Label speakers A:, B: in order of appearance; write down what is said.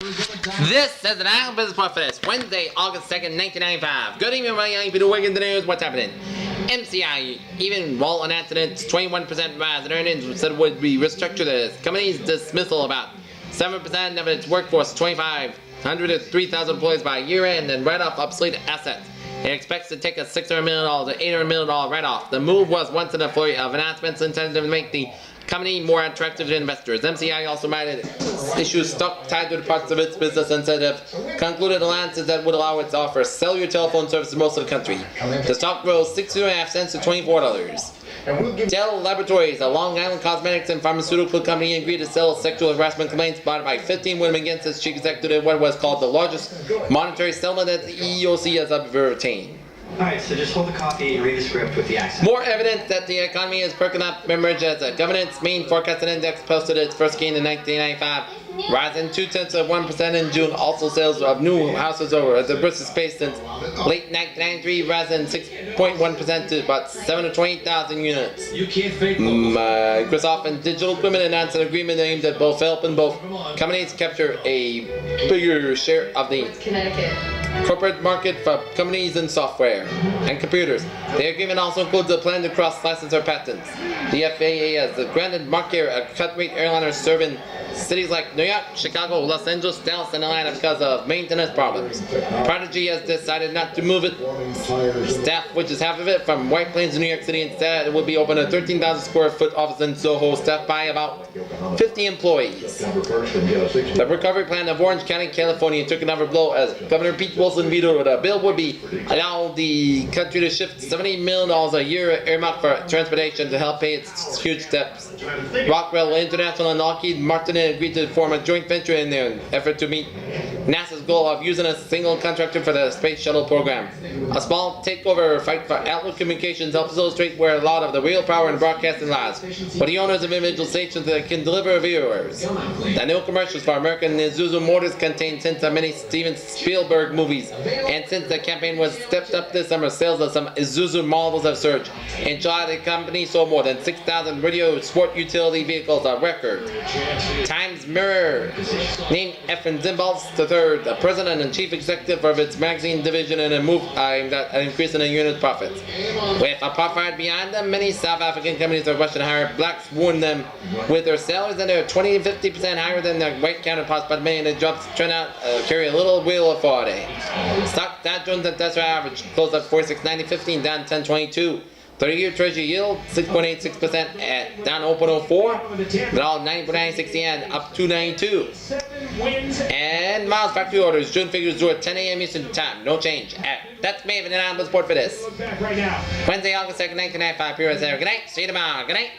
A: This is an Island Business Report for this Wednesday, August 2nd, 1995. Good evening, everybody. I'm Peter Wiggins. The news. What's happening? MCI, even while announced its 21% rise in earnings, said it would be restructured the company's dismissal about 7% of its workforce, 2,500 to 3,000 employees by year-end, and write off obsolete assets. It expects to take a $600 million to $800 million write-off. The move was once in a flurry of announcements intended to make the company more attractive to investors. MCI also might issue stock tied to the parts of its business and said it concluded alliances that would allow it to offer cellular telephone service to most of the country. The stock rose 62.5 cents to $24. Dell Laboratories, a Long Island cosmetics and pharmaceutical company, agreed to settle sexual harassment complaints brought by 15 women against its chief executive, what was called the largest monetary settlement that the EEOC has ever obtained.
B: Alright, so just hold the coffee and read the script with the accent.
A: More evidence that the economy is perking up emerged as the government's main forecasting index posted its first gain in 1995, rising 0.2% in June. Also, sales of new houses over the British space since late 1993, rising 6.1% to about 720,000 units. Microsoft and Digital Equipment announced an agreement aimed at both helping both companies capture a bigger share of the corporate market for companies in software and computers. The agreement also includes a plan to cross-license their patents. The FAA has granted Markair, a cut-rate airliner serving cities like New York, Chicago, Los Angeles, Dallas, and Atlanta because of maintenance problems. Prodigy has decided not to move its staff, which is half of it, from White Plains to New York City. Instead, it will be open a 13,000 square foot office in Soho, staffed by about 50 employees. The recovery plan of Orange County, California took another blow as Governor Pete Wilson vetoed a bill would be allow the country to shift $70 million a year earmarked for transportation to help pay its huge debts. Rockwell International and Lockheed Martin agreed to form a joint venture in their effort to meet NASA's goal of using a single contractor for the space shuttle program. A small takeover fight for Outlook Communications helps illustrate where a lot of the real power in broadcasting lies, for the owners of individual stations that can deliver viewers. The new commercials for American Isuzu Motors contain hints of many Steven Spielberg movies, and since the campaign was stepped up this summer, sales of some Isuzu models have surged. In July, the company sold more than 6,000 radio sport utility vehicles, a record. Times Mirror named Efren Zimbalist III the president and chief executive of its magazine division in a move aimed at an increase in the unit's profits. With apartheid behind them, many South African companies are rushing to hire blacks, warn them with their salaries and they're 20 to 50% higher than their white counterparts, but many of the jobs turn out carry a little wheel of authority. Stock Dow Jones and Tesla average closed at 46.90.15, down 10.22. 30-year Treasury yield 6.86% at down 0.04. Now 9.96 yen up 2.92. And Miles factory orders June figures due at 10 a.m. Eastern time. No change. That's me for the Island Business Report for this Wednesday, August 2nd, 1995. Here is there. Good night. See you tomorrow. Good night.